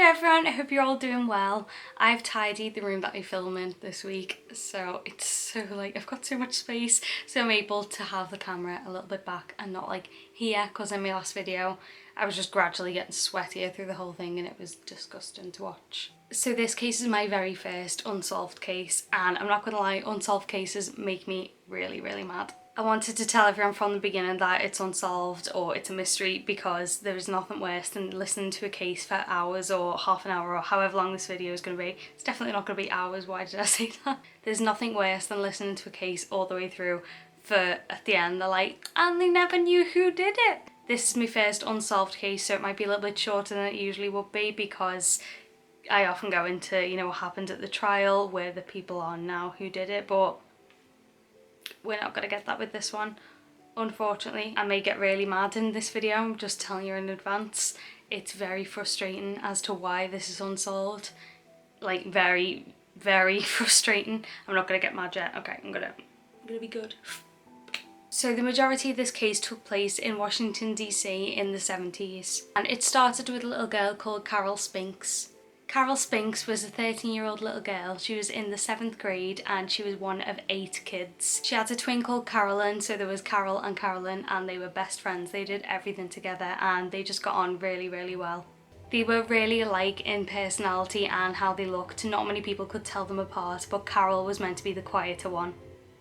everyone, I hope you're all doing well. I've tidied the room that I film in this week, so it's so like I've got so much space, so I'm able to have the camera a little bit back and not like here, because in my last video I was just gradually getting sweatier through the whole thing and it was disgusting to watch. So this case is my very first unsolved case, and I'm not gonna lie, unsolved cases make me really mad. I wanted to tell everyone from the beginning that it's unsolved or it's a mystery, because there is nothing worse than listening to a case for hours or half an hour or however long this video is going to be. It's definitely not going to be hours, why did I say that? There's nothing worse than listening to a case all the way through for at the end they're like, and they never knew who did it. This is my first unsolved case, so it might be a little bit shorter than it usually would be, because I often go into, you know, what happened at the trial, where the people are now who did it, but we're not going to get that with this one, unfortunately. I may get really mad in this video, I'm just telling you in advance. It's very frustrating as to why this is unsolved. Like very frustrating. I'm not going to get mad yet. Okay, I'm gonna be good. So the majority of this case took place in Washington DC in the 70s, and it started with a little girl called Carol Spinks. Carol Spinks was a 13-year-old little girl. She was in the 7th grade and she was one of 8 kids. She had a twin called Carolyn, so there was Carol and Carolyn, and they were best friends. They did everything together and they just got on really well. They were really alike in personality and how they looked. Not many people could tell them apart, but Carol was meant to be the quieter one.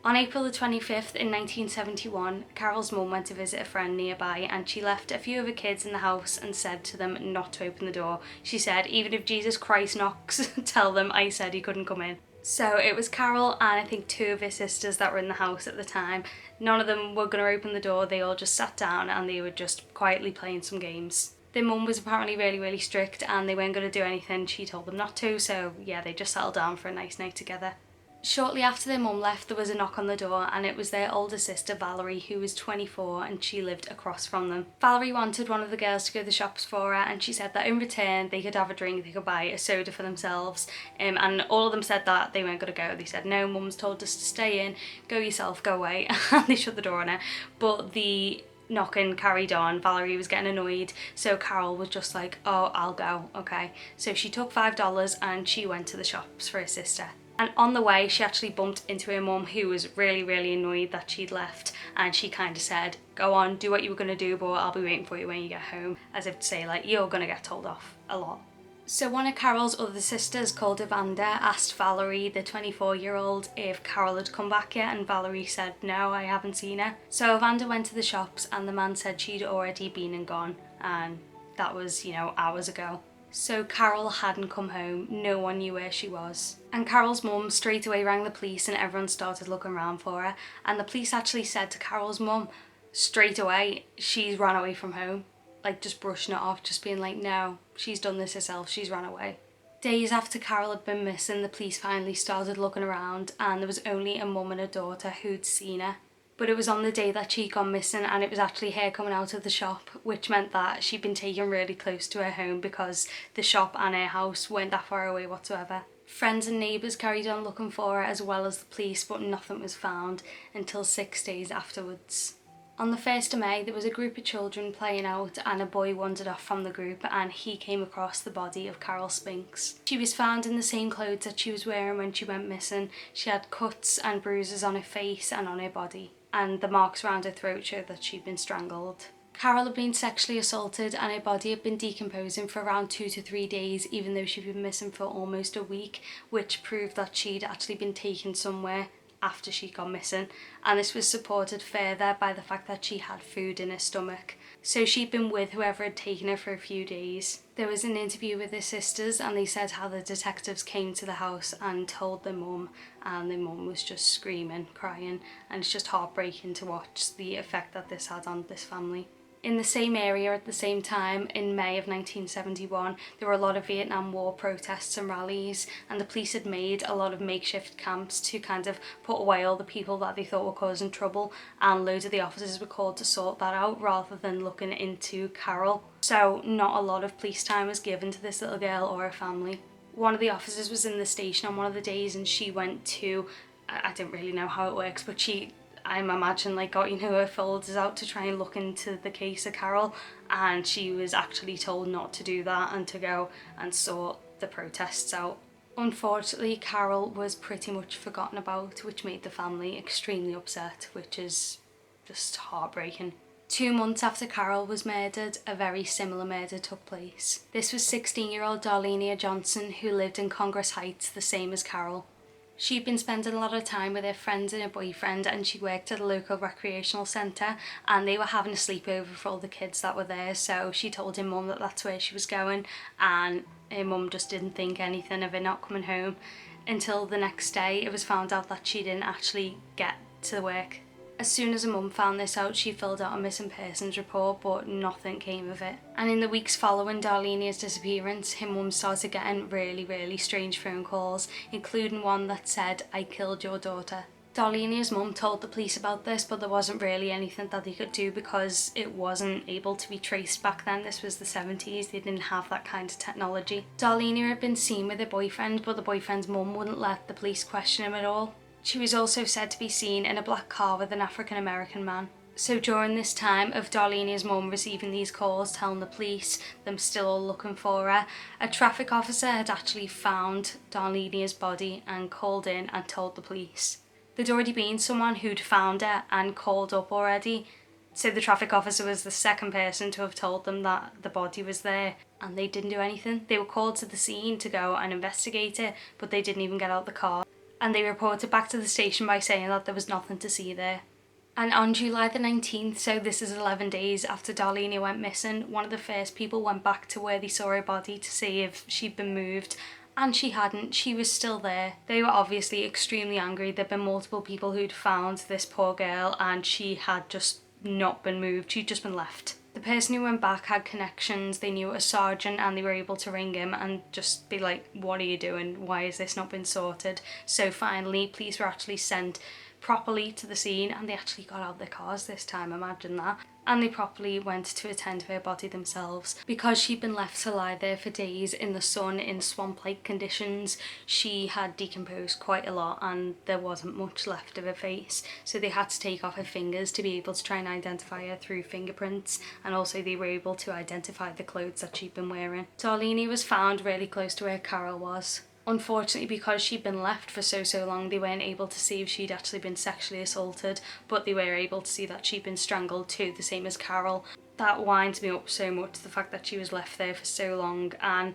On April the 25th in 1971, Carol's mum went to visit a friend nearby, and she left a few of her kids in the house and said to them not to open the door. She said, even if Jesus Christ knocks, tell them I said he couldn't come in. So it was Carol and I think 2 of her sisters that were in the house at the time. None of them were going to open the door. They all just sat down and they were just quietly playing some games. Their mum was apparently really strict and they weren't going to do anything she told them not to, so yeah, they just settled down for a nice night together. Shortly after their mum left, there was a knock on the door, and it was their older sister Valerie, who was 24 and she lived across from them. Valerie wanted one of the girls to go to the shops for her, and she said that in return they could have a drink, they could buy a soda for themselves, and all of them said that they weren't going to go. They said, no, mum's told us to stay in, go yourself, go away, and they shut the door on her. But the knocking carried on. Valerie was getting annoyed, so Carol was just like, oh, I'll go, okay. So she took $5 and she went to the shops for her sister. And on the way, she actually bumped into her mum, who was really annoyed that she'd left, and she kind of said, go on, do what you were going to do, but I'll be waiting for you when you get home, as if to say, like, you're going to get told off a lot. So one of Carol's other sisters, called Evander, asked Valerie, the 24-year-old, if Carol had come back yet, and Valerie said, no, I haven't seen her. So Evander went to the shops, and the man said she'd already been and gone, and that was, you know, hours ago. So Carol hadn't come home, no one knew where she was. And Carol's mum straight away rang the police and everyone started looking around for her, and the police actually said to Carol's mum straight away, she's ran away from home. Like just brushing it off, just being like, no, she's done this herself, she's ran away. Days after Carol had been missing, the police finally started looking around, and there was only a mum and a daughter who'd seen her. But it was on the day that she'd gone missing, and it was actually her coming out of the shop, which meant that she'd been taken really close to her home, because the shop and her house weren't that far away whatsoever. Friends and neighbours carried on looking for her, as well as the police, but nothing was found until 6 days afterwards. On the 1st of May, there was a group of children playing out, and a boy wandered off from the group, and he came across the body of Carol Spinks. She was found in the same clothes that she was wearing when she went missing. She had cuts and bruises on her face and on her body, and the marks around her throat showed that she'd been strangled. Carol had been sexually assaulted, and her body had been decomposing for around 2 to 3 days, even though she'd been missing for almost a week, which proved that she'd actually been taken somewhere after she'd gone missing, and this was supported further by the fact that she had food in her stomach. So she'd been with whoever had taken her for a few days. There was an interview with her sisters, and they said how the detectives came to the house and told their mum, and their mum was just screaming, crying, and it's just heartbreaking to watch the effect that this had on this family. In the same area at the same time, in May of 1971, there were a lot of Vietnam War protests and rallies, and the police had made a lot of makeshift camps to kind of put away all the people that they thought were causing trouble, and loads of the officers were called to sort that out rather than looking into Carol. So not a lot of police time was given to this little girl or her family. One of the officers was in the station on one of the days, and she went to, I don't really know how it works, but she I'm imagining like got, you know, her folders out to try and look into the case of Carol, and she was actually told not to do that and to go and sort the protests out. Unfortunately, Carol was pretty much forgotten about, which made the family extremely upset, which is just heartbreaking. 2 months after Carol was murdered, a very similar murder took place. This was 16-year-old Darlenia Johnson, who lived in Congress Heights, the same as Carol. She'd been spending a lot of time with her friends and her boyfriend, and she worked at a local recreational centre, and they were having a sleepover for all the kids that were there, so she told her mum that that's where she was going, and her mum just didn't think anything of her not coming home until the next day. It was found out that she didn't actually get to work. As soon as her mum found this out, she filled out a missing persons report, but nothing came of it. And in the weeks following Darlenia's disappearance, her mum started getting really strange phone calls, including one that said, "I killed your daughter." Darlenia's mum told the police about this, but there wasn't really anything that they could do because it wasn't able to be traced back then. This was the 70s, they didn't have that kind of technology. Darlenia had been seen with her boyfriend, but the boyfriend's mum wouldn't let the police question him at all. She was also said to be seen in a black car with an African American man. So during this time of Darlenia's mum receiving these calls telling the police them still all looking for her, a traffic officer had actually found Darlenia's body and called in and told the police. There'd already been someone who'd found her and called up already, so the traffic officer was the second person to have told them that the body was there, and they didn't do anything. They were called to the scene to go and investigate it, but they didn't even get out the car. And they reported back to the station by saying that there was nothing to see there. And on July the 19th, so this is 11 days after Darlenia went missing, one of the first people went back to where they saw her body to see if she'd been moved, and she hadn't. She was still there. They were obviously extremely angry. There'd been multiple people who'd found this poor girl, and she had just not been moved. She'd just been left. The person who went back had connections, they knew a sergeant, and they were able to ring him and just be like, "What are you doing? Why has this not been sorted?" So finally, police were actually sent properly to the scene, and they actually got out their cars this time, imagine that. And they properly went to attend to her body themselves. Because she'd been left to lie there for days in the sun in swamp-like conditions, she had decomposed quite a lot and there wasn't much left of her face. So they had to take off her fingers to be able to try and identify her through fingerprints, and also they were able to identify the clothes that she'd been wearing. Darlenia was found really close to where Carol was. Unfortunately, because she'd been left for so long, they weren't able to see if she'd actually been sexually assaulted, but they were able to see that she'd been strangled too, the same as Carol. That winds me up so much, the fact that she was left there for so long, and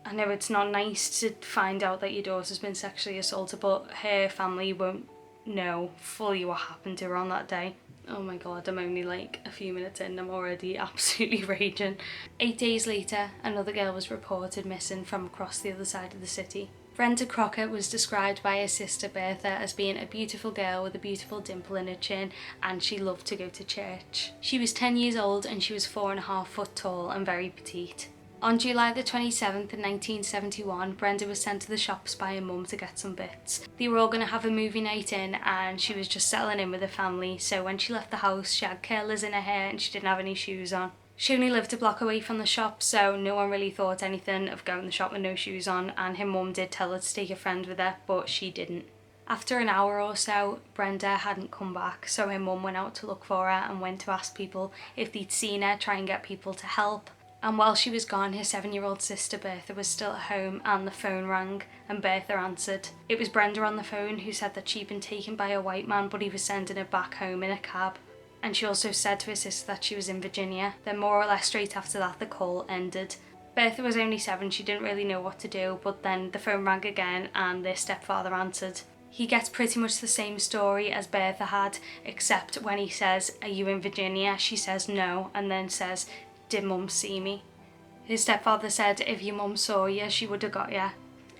I know it's not nice to find out that your daughter's been sexually assaulted, but her family won't know fully what happened to her on that day. Oh my god, I'm only like a few minutes in, I'm already absolutely raging. 8 days later, another girl was reported missing from across the other side of the city. Brenda Crockett was described by her sister Bertha as being a beautiful girl with a beautiful dimple in her chin, and she loved to go to church. She was 10 years old and she was 4.5 foot tall and very petite. On July the 27th in 1971, Brenda was sent to the shops by her mum to get some bits. They were all going to have a movie night in, and she was just settling in with her family, so when she left the house she had curlers in her hair and she didn't have any shoes on. She only lived a block away from the shop, so no one really thought anything of going to the shop with no shoes on, and her mum did tell her to take a friend with her, but she didn't. After an hour or so, Brenda hadn't come back, so her mum went out to look for her and went to ask people if they'd seen her, try and get people to help. And while she was gone, her 7-year-old sister Bertha was still at home, and the phone rang and Bertha answered. It was Brenda on the phone who said that she'd been taken by a white man, but he was sending her back home in a cab. And she also said to her sister that she was in Virginia. Then more or less straight after that the call ended. Bertha was only 7, she didn't really know what to do, but then the phone rang again and their stepfather answered. He gets pretty much the same story as Bertha had, except when he says, "Are you in Virginia?" she says no, and then says, "Did mum see me?" His stepfather said if your mum saw you, she would have got you.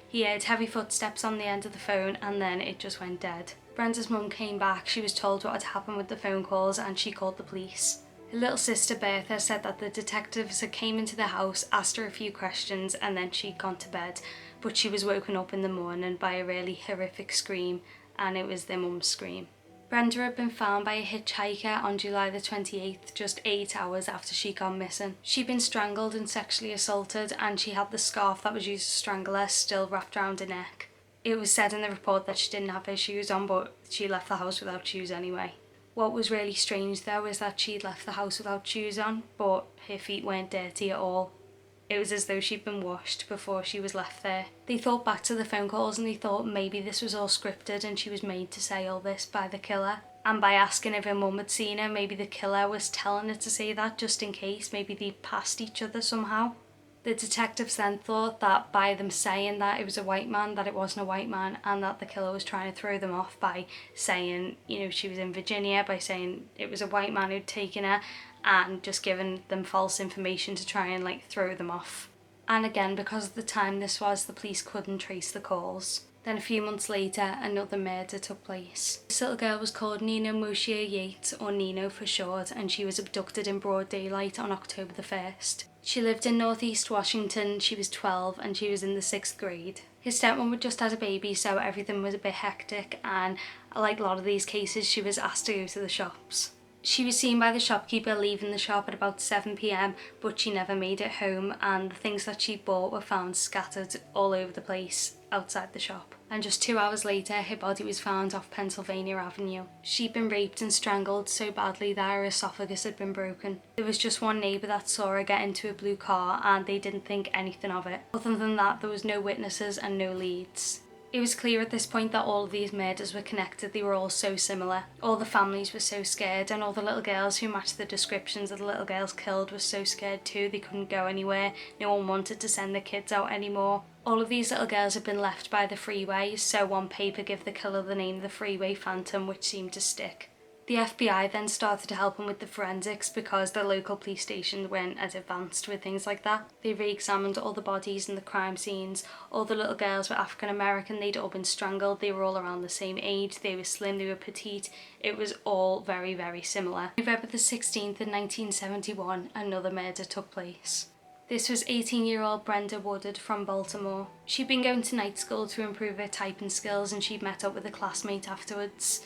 He heard heavy footsteps on the end of the phone and then it just went dead. Brenda's mum came back, she was told what had happened with the phone calls, and she called the police. Her little sister Bertha said that the detectives had came into the house, asked her a few questions, and then she'd gone to bed, but she was woken up in the morning by a really horrific scream, and it was their mum's scream. Brenda had been found by a hitchhiker on July the 28th, just 8 hours after she'd gone missing. She'd been strangled and sexually assaulted, and she had the scarf that was used to strangle her still wrapped around her neck. It was said in the report that she didn't have her shoes on, but she left the house without shoes anyway. What was really strange though is that she'd left the house without shoes on, but her feet weren't dirty at all. It was as though she'd been washed before she was left there. They thought back to the phone calls and they thought maybe this was all scripted and she was made to say all this by the killer. And by asking if her mum had seen her, maybe the killer was telling her to say that just in case. Maybe they passed each other somehow. The detectives then thought that by them saying that it was a white man, that it wasn't a white man, and that the killer was trying to throw them off by saying, you know, she was in Virginia, by saying it was a white man who'd taken her, and just giving them false information to try and like throw them off. And again, because of the time this was, the police couldn't trace the calls. Then a few months later, another murder took place. This little girl was called Nina Moshier Yates, or Nino for short, and she was abducted in broad daylight on October the 1st. She lived in northeast Washington, she was 12 and she was in the 6th grade. His stepmom had just had a baby, so everything was a bit hectic, and like a lot of these cases, she was asked to go to the shops. She was seen by the shopkeeper leaving the shop at about 7 p.m, but she never made it home, and the things that she bought were found scattered all over the place outside the shop. And just 2 hours later, her body was found off Pennsylvania Avenue. She'd been raped and strangled so badly that her esophagus had been broken. There was just one neighbour that saw her get into a blue car and they didn't think anything of it. Other than that, there was no witnesses and no leads. It was clear at this point that all of these murders were connected. They were all so similar. All the families were so scared, and all the little girls who matched the descriptions of the little girls killed were so scared too. They couldn't go anywhere. No one wanted to send their kids out anymore. All of these little girls had been left by the freeways, so on paper give the killer the name the Freeway Phantom, which seemed to stick. The FBI then started to help him with the forensics because the local police station weren't as advanced with things like that. They re-examined all the bodies and the crime scenes. All the little girls were African American, they'd all been strangled, they were all around the same age, they were slim, they were petite. It was all very, very similar. November the 16th in 1971, another murder took place. This was 18-year-old Brenda Woodard from Baltimore. She'd been going to night school to improve her typing skills and she'd met up with a classmate afterwards.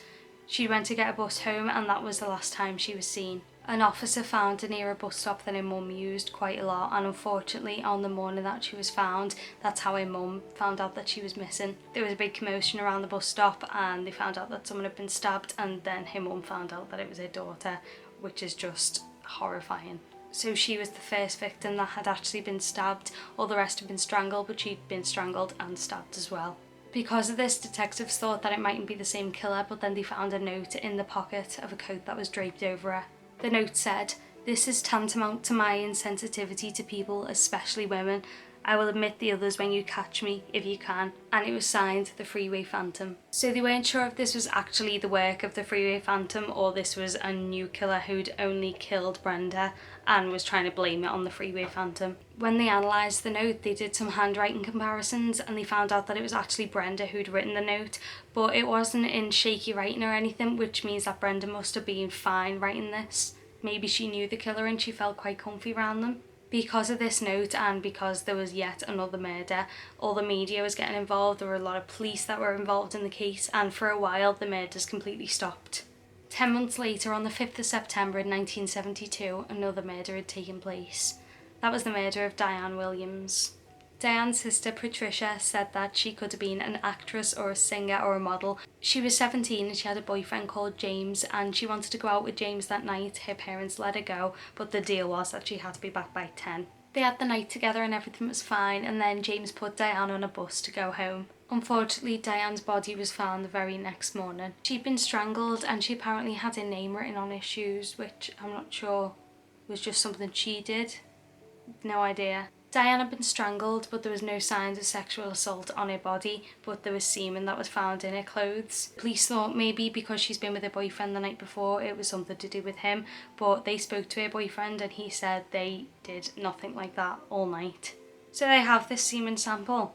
She went to get a bus home and that was the last time she was seen. An officer found her near a bus stop that her mum used quite a lot, and unfortunately on the morning that she was found, that's how her mum found out that she was missing. There was a big commotion around the bus stop and they found out that someone had been stabbed, and then her mum found out that it was her daughter, which is just horrifying. So she was the first victim that had actually been stabbed. All the rest had been strangled, but she'd been strangled and stabbed as well. Because of this, detectives thought that it mightn't be the same killer, but then they found a note in the pocket of a coat that was draped over her. The note said, "This is tantamount to my insensitivity to people, especially women. I will admit the others when you catch me, if you can." And it was signed the Freeway Phantom. So they weren't sure if this was actually the work of the Freeway Phantom or this was a new killer who'd only killed Brenda and was trying to blame it on the Freeway Phantom. When they analysed the note, they did some handwriting comparisons and they found out that it was actually Brenda who'd written the note, but it wasn't in shaky writing or anything, which means that Brenda must have been fine writing this. Maybe she knew the killer and she felt quite comfy around them. Because of this note and because there was yet another murder, all the media was getting involved. There were a lot of police that were involved in the case, and for a while the murders completely stopped. 10 months later, on the 5th of September in 1972, another murder had taken place. That was the murder of Diane Williams. Diane's sister Patricia said that she could have been an actress or a singer or a model. She was 17 and she had a boyfriend called James, and she wanted to go out with James that night. Her parents let her go, but the deal was that she had to be back by 10. They had the night together and everything was fine, and then James put Diane on a bus to go home. Unfortunately, Diane's body was found the very next morning. She'd been strangled and she apparently had her name written on her shoes, which I'm not sure was just something she did. No idea. Diane had been strangled, but there was no signs of sexual assault on her body, but there was semen that was found in her clothes. Police thought maybe because she's been with her boyfriend the night before, it was something to do with him, but they spoke to her boyfriend and he said they did nothing like that all night. So they have this semen sample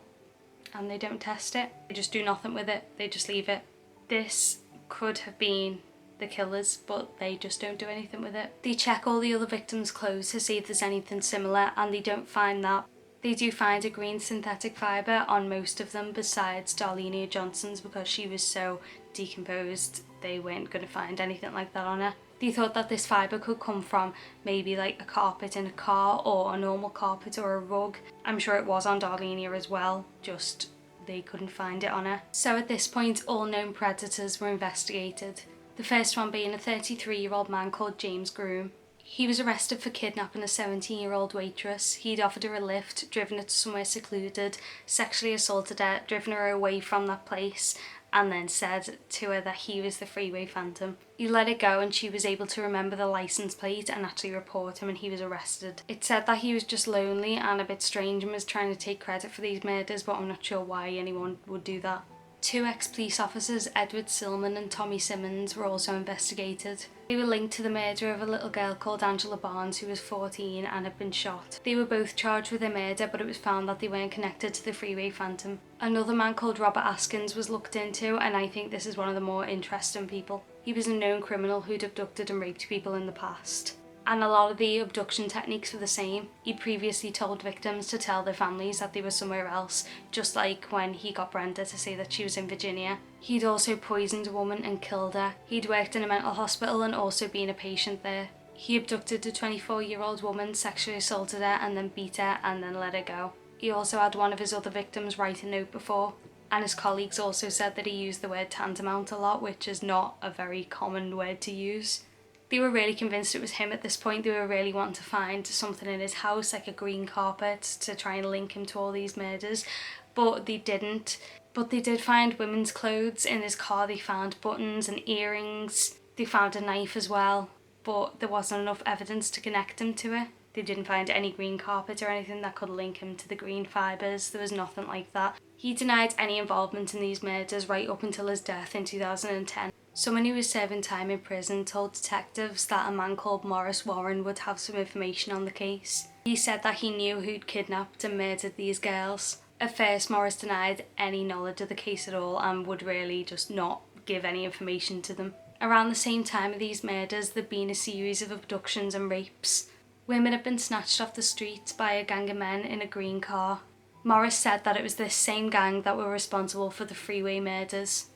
and they don't test it. They just do nothing with it, they just leave it. This could have been the killers, but they just don't do anything with it. They check all the other victims' clothes to see if there's anything similar, and they don't find that. They do find a green synthetic fibre on most of them besides Darlenia Johnson's, because she was so decomposed they weren't going to find anything like that on her. They thought that this fibre could come from maybe like a carpet in a car or a normal carpet or a rug. I'm sure it was on Darlenia as well, just they couldn't find it on her. So at this point, all known predators were investigated. The first one being a 33-year-old man called James Groom. He was arrested for kidnapping a 17-year-old waitress. He'd offered her a lift, driven her to somewhere secluded, sexually assaulted her, driven her away from that place, and then said to her that he was the Freeway Phantom. He let her go and she was able to remember the license plate and actually report him, and he was arrested. It said that he was just lonely and a bit strange and was trying to take credit for these murders, but I'm not sure why anyone would do that. 2 ex-police officers, Edward Silman and Tommy Simmons, were also investigated. They were linked to the murder of a little girl called Angela Barnes who was 14 and had been shot. They were both charged with a murder, but it was found that they weren't connected to the Freeway Phantom. Another man called Robert Askins was looked into, and I think this is one of the more interesting people. He was a known criminal who'd abducted and raped people in the past. And a lot of the abduction techniques were the same. He'd previously told victims to tell their families that they were somewhere else, just like when he got Brenda to say that she was in Virginia. He'd also poisoned a woman and killed her. He'd worked in a mental hospital and also been a patient there. He abducted a 24-year-old woman, sexually assaulted her and then beat her and then let her go. He also had one of his other victims write a note before, and his colleagues also said that he used the word tantamount a lot, which is not a very common word to use. They were really convinced it was him at this point. They were really wanting to find something in his house, like a green carpet, to try and link him to all these murders, but they didn't. But they did find women's clothes in his car. They found buttons and earrings. They found a knife as well, but there wasn't enough evidence to connect him to it. They didn't find any green carpet or anything that could link him to the green fibres. There was nothing like that. He denied any involvement in these murders right up until his death in 2010. Someone who was serving time in prison told detectives that a man called Morris Warren would have some information on the case. He said that he knew who'd kidnapped and murdered these girls. At first, Morris denied any knowledge of the case at all and would really just not give any information to them. Around the same time of these murders, there'd been a series of abductions and rapes. Women had been snatched off the streets by a gang of men in a green car. Morris said that it was this same gang that were responsible for the Freeway murders,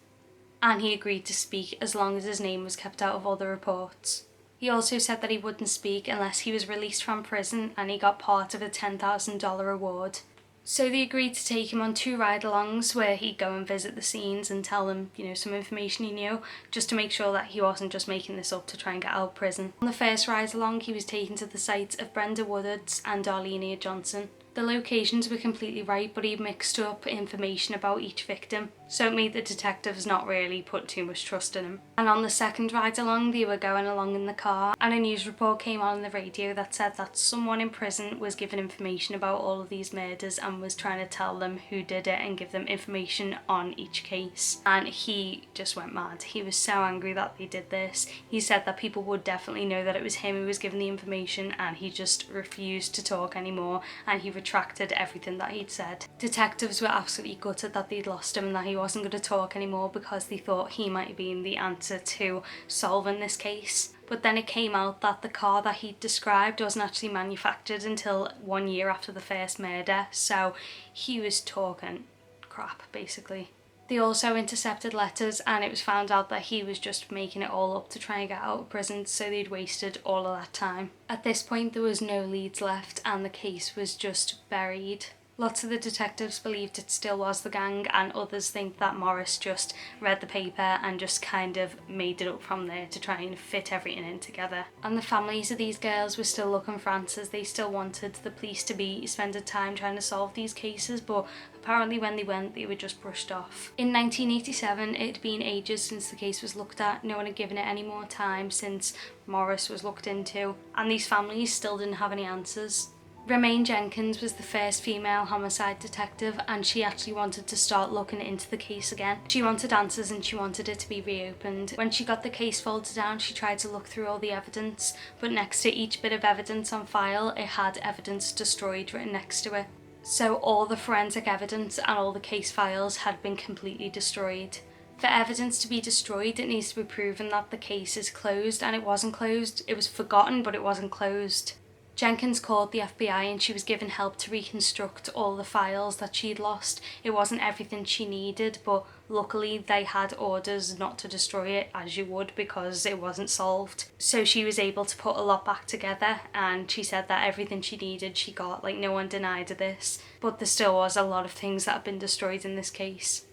and he agreed to speak as long as his name was kept out of all the reports. He also said that he wouldn't speak unless he was released from prison and he got part of a $10,000 reward. So they agreed to take him on 2 ride-alongs where he'd go and visit the scenes and tell them, some information he knew, just to make sure that he wasn't just making this up to try and get out of prison. On the first ride-along, he was taken to the sites of Brenda Woodard's and Darlenia Johnson. The locations were completely right, but he mixed up information about each victim, so it made the detectives not really put too much trust in him. And on the second ride along, they were going along in the car, and a news report came on the radio that said that someone in prison was given information about all of these murders and was trying to tell them who did it and give them information on each case. And he just went mad. He was so angry that they did this. He said that people would definitely know that it was him who was given the information, and he just refused to talk anymore, and he retracted everything that he'd said. Detectives were absolutely gutted that they'd lost him and that he wasn't going to talk anymore because they thought he might have been the answer to solving this case. But then it came out that the car that he'd described wasn't actually manufactured until 1 year after the first murder, so he was talking crap basically. They also intercepted letters, and it was found out that he was just making it all up to try and get out of prison, so they'd wasted all of that time. At this point there was no leads left and the case was just buried. Lots of the detectives believed it still was the gang, and others think that Morris just read the paper and just kind of made it up from there to try and fit everything in together. And the families of these girls were still looking for answers. They still wanted the police to be spending time trying to solve these cases, but apparently when they went, they were just brushed off. In 1987, it had been ages since the case was looked at. No one had given it any more time since Morris was looked into, and these families still didn't have any answers. Romaine Jenkins was the first female homicide detective, and she actually wanted to start looking into the case again. She wanted answers and she wanted it to be reopened. When she got the case folded down, she tried to look through all the evidence, but next to each bit of evidence on file, it had evidence destroyed written next to it. So all the forensic evidence and all the case files had been completely destroyed. For evidence to be destroyed, it needs to be proven that the case is closed, and it wasn't closed. It was forgotten, but it wasn't closed. Jenkins called the FBI and she was given help to reconstruct all the files that she'd lost. It wasn't everything she needed, but luckily they had orders not to destroy it, as you would, because it wasn't solved. So she was able to put a lot back together, and she said that everything she needed she got, like no one denied her this. But there still was a lot of things that had been destroyed in this case.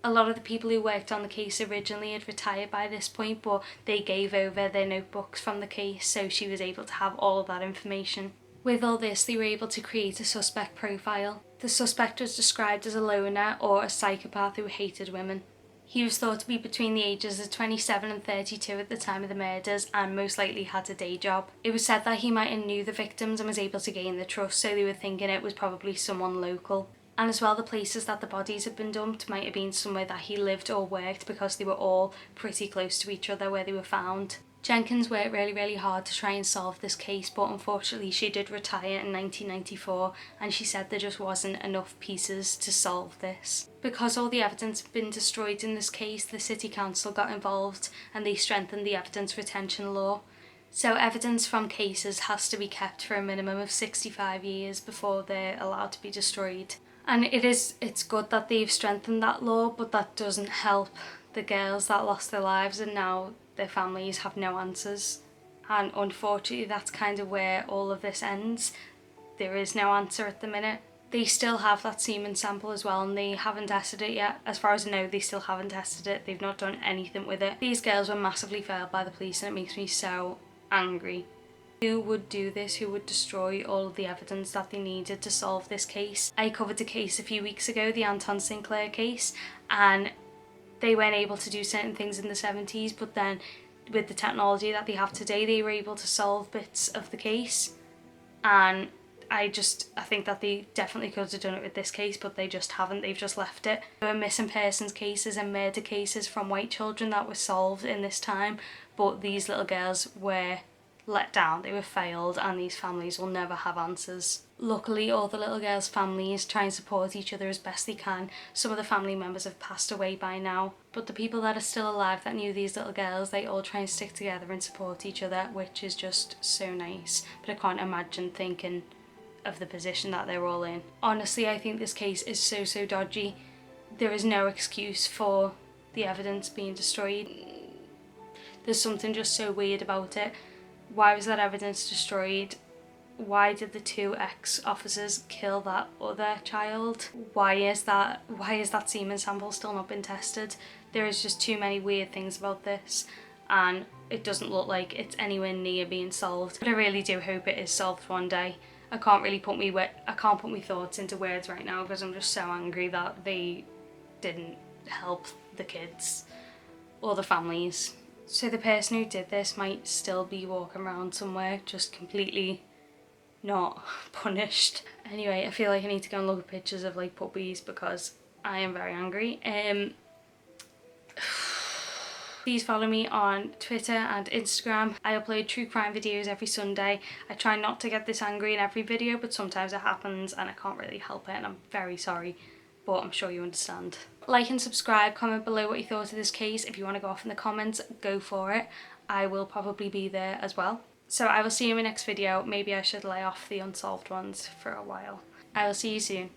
A lot of the people who worked on the case originally had retired by this point, but they gave over their notebooks from the case, so she was able to have all of that information. With all this, they were able to create a suspect profile. The suspect was described as a loner or a psychopath who hated women. He was thought to be between the ages of 27 and 32 at the time of the murders, and most likely had a day job. It was said that he might have knew the victims and was able to gain their trust, so they were thinking it was probably someone local. And as well, the places that the bodies had been dumped might have been somewhere that he lived or worked, because they were all pretty close to each other where they were found. Jenkins worked really hard to try and solve this case, but unfortunately she did retire in 1994, and she said there just wasn't enough pieces to solve this. Because all the evidence had been destroyed in this case, the City Council got involved and they strengthened the evidence retention law. So evidence from cases has to be kept for a minimum of 65 years before they're allowed to be destroyed. And it's good that they've strengthened that law, but that doesn't help the girls that lost their lives and now their families have no answers. And unfortunately that's kind of where all of this ends. There is no answer at the minute. They still have that semen sample as well, and they haven't tested it yet. As far as I know, they still haven't tested it. They've not done anything with it. These girls were massively failed by the police, and it makes me so angry. Who would do this? Who would destroy all of the evidence that they needed to solve this case? I covered a case a few weeks ago, the Anton Sinclair case, and they weren't able to do certain things in the 70s, but then with the technology that they have today, they were able to solve bits of the case. And I think that they definitely could have done it with this case, but they just haven't. They've just left it. There were missing persons cases and murder cases from white children that were solved in this time, but these little girls were let down, they were failed, and these families will never have answers. Luckily, all the little girls' families try and support each other as best they can. Some of the family members have passed away by now, but the people that are still alive that knew these little girls, they all try and stick together and support each other, which is just so nice. But I can't imagine thinking of the position that they're all in. Honestly, I think this case is so dodgy. There is no excuse for the evidence being destroyed. There's something just so weird about it. Why was that evidence destroyed? Why did the two ex-officers kill that other child? Why is that semen sample still not been tested? There is just too many weird things about this, and it doesn't look like it's anywhere near being solved. But I really do hope it is solved one day. I can't put my thoughts into words right now because I'm just so angry that they didn't help the kids or the families. So the person who did this might still be walking around somewhere just completely not punished. Anyway, I feel like I need to go and look at pictures of like puppies because I am very angry. Please follow me on Twitter and Instagram. I upload true crime videos every Sunday. I try not to get this angry in every video, but sometimes it happens and I can't really help it, and I'm very sorry, but I'm sure you understand. Like and subscribe, comment below what you thought of this case. If you want to go off in the comments, go for it. I will probably be there as well. So I will see you in my next video. Maybe I should lay off the unsolved ones for a while. I will see you soon.